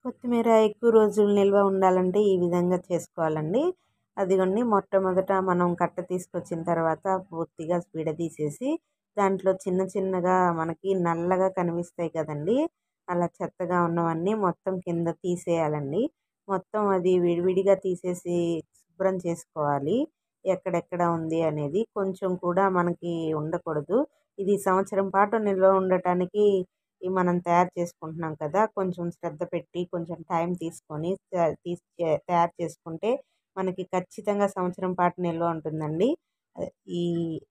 కొత్తిమీర ఎక్కువ రోజులు నిల్వ ఉండాలంటే ఈ విధంగా చేసుకోవాలండి. అదిగోండి మొట్టమొదట మనం కట్ట తీసుకొచ్చిన తర్వాత పూర్తిగా విడదీసేసి దాంట్లో చిన్న చిన్నగా మనకి నల్లగా కనిపిస్తాయి కదండీ! అలా చెత్తగా ఉన్నవన్నీ మొత్తం కింద తీసేయాలండి. మొత్తం అది విడివిడిగా తీసేసి శుభ్రం చేసుకోవాలి. ఎక్కడెక్కడ ఉంది అనేది కొంచెం కూడా మనకి ఉండకూడదు. ఇది సంవత్సరం పాటు నిల్వ ఉండటానికి మనం తయారు చేసుకుంటున్నాం కదా! కొంచెం శ్రద్ధ పెట్టి, కొంచెం టైం తీసుకొని తయారు చేసుకుంటే మనకి ఖచ్చితంగా సంవత్సరం పాటు నిల్వ ఉంటుందండి. ఆహ్, ఈ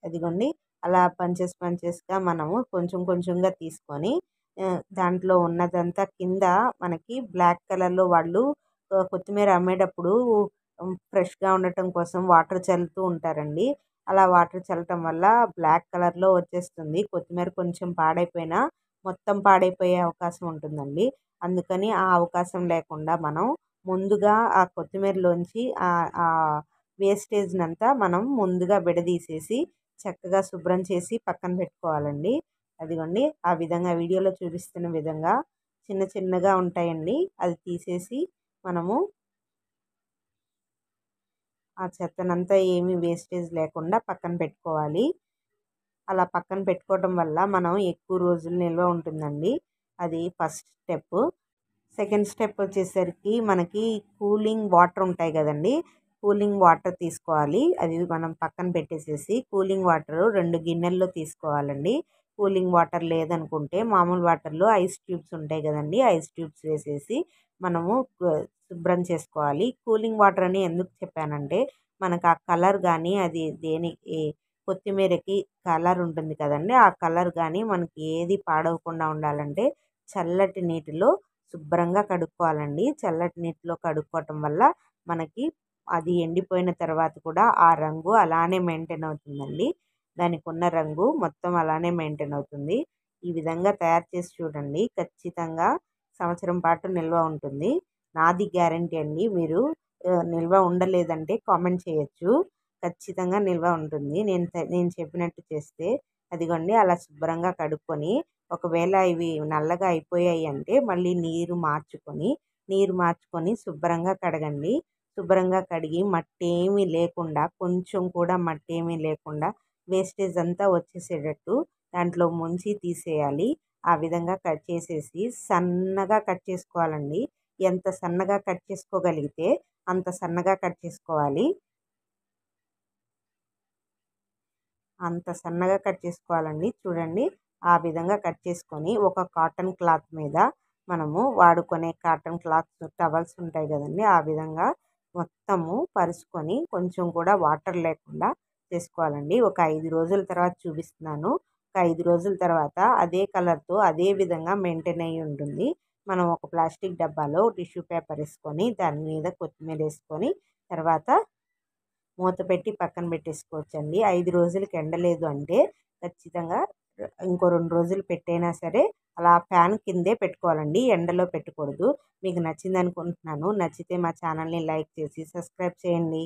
అదిగోండి అలా పంచెస్‌గా మనము కొంచెం కొంచెంగా తీసుకొని దాంట్లో ఉన్నదంతా కింద మనకి బ్లాక్ కలర్‌లో వాళ్ళు కొత్తిమీర అమ్మేటప్పుడు ఫ్రెష్‌గా ఉండటం కోసం వాటర్ చల్లుతూ ఉంటారండి. అలా వాటర్ చల్లటం వల్ల బ్లాక్ కలర్‌లో వచ్చేస్తుంది. కొత్తిమీర కొంచెం పాడైపోయినా మొత్తం పాడైపోయే అవకాశం ఉంటుందండి. అందుకని ఆ అవకాశం లేకుండా మనం ముందుగా ఆ కొత్తిమీరలోంచి వేస్టేజ్‌నంతా మనం ముందుగా విడదీసేసి చక్కగా శుభ్రం చేసి పక్కన పెట్టుకోవాలండి. అదిగోండి ఆ విధంగా వీడియోలో చూపిస్తున్న విధంగా చిన్న చిన్నగా ఉంటాయండి. అది తీసేసి మనము ఆ చెత్తనంతా ఏమీ వేస్టేజ్ లేకుండా పక్కన పెట్టుకోవాలి. అలా పక్కన పెట్టుకోవటం వల్ల మనం ఎక్కువ రోజులు నిల్వ ఉంటుందండి. అది ఫస్ట్ స్టెప్పు. సెకండ్ స్టెప్ వచ్చేసరికి మనకి కూలింగ్ వాటర్ ఉంటాయి కదండీ! కూలింగ్ వాటర్ తీసుకోవాలి. అది మనం పక్కన పెట్టేసేసి కూలింగ్ వాటరు 2 గిన్నెల్లో తీసుకోవాలండి. కూలింగ్ వాటర్ లేదనుకుంటే మామూలు వాటర్‌లో ఐస్ క్యూబ్స్ ఉంటాయి కదండీ! ఐస్ క్యూబ్స్ వేసేసి మనము శుభ్రం చేసుకోవాలి. కూలింగ్ వాటర్ అని ఎందుకు చెప్పానంటే మనకు ఆ కలర్ గానీ అది కొత్తిమీరకి కలర్ ఉంటుంది కదండీ! ఆ కలర్ గానీ మనకి ఏది పాడవకుండా ఉండాలంటే చల్లటి నీటిలో శుభ్రంగా కడుక్కోవాలండి. చల్లటి నీటిలో కడుక్కోవటం వల్ల మనకి అది ఎండిపోయిన తర్వాత కూడా ఆ రంగు అలానే మెయింటైన్ అవుతుందండి. దానికున్న రంగు మొత్తం అలానే మెయింటైన్ అవుతుంది. ఈ విధంగా తయారు చేసి చూడండి. ఖచ్చితంగా సంవత్సరం పాటు నిల్వ ఉంటుంది. నాది గ్యారంటీ అండి. మీరు నిల్వ ఉండలేదంటే కామెంట్ చేయొచ్చు. ఖచ్చితంగా నిల్వ ఉంటుంది. నేను చెప్పినట్టు చేస్తే. అదిగోండి అలా శుభ్రంగా కడుక్కొని ఒకవేళ ఇవి నల్లగా అయిపోయాయి అంటే మళ్ళీ నీరు మార్చుకొని శుభ్రంగా కడగండి. శుభ్రంగా కడిగి మట్టేమీ లేకుండా కొంచెం కూడా మట్టేమీ లేకుండా వేస్టేజ్ అంతా వచ్చేసేటట్టు దాంట్లో ముంచి తీసేయాలి. ఆ విధంగా కట్ చేసేసి సన్నగా కట్ చేసుకోవాలండి. ఎంత సన్నగా కట్ చేసుకోగలిగితే అంత సన్నగా కట్ చేసుకోవాలి. అంత సన్నగా కట్ చేసుకోవాలండి. చూడండి ఆ విధంగా కట్ చేసుకొని ఒక కాటన్ క్లాత్ మీద మనము వాడుకునే కాటన్ క్లాత్స్ టవల్స్ ఉంటాయి కదండీ! ఆ విధంగా మొత్తము పరుచుకొని కొంచెం కూడా వాటర్ లేకుండా చేసుకోవాలండి. ఒక 5 రోజుల తర్వాత చూపిస్తున్నాను. ఒక 5 రోజుల తర్వాత అదే కలర్‌తో అదే విధంగా మెయింటైన్ అయ్యి ఉంటుంది. మనం ఒక ప్లాస్టిక్ డబ్బాలో టిష్యూ పేపర్ ఏసుకొని దాని మీద కొత్తిమీర ఏసుకొని తర్వాత మూత పెట్టి పక్కన పెట్టేసుకోవచ్చండి. 5 రోజులకి ఎండలేదు అంటే ఖచ్చితంగా ఇంకో 2 రోజులు పెట్టైనా సరే అలా ఫ్యాన్ కిందే పెట్టుకోవాలండి. ఎండలో పెట్టకూడదు. మీకు నచ్చిందనుకుంటున్నాను. నచ్చితే మా ఛానల్‌ని లైక్ చేసి సబ్స్క్రైబ్ చేయండి.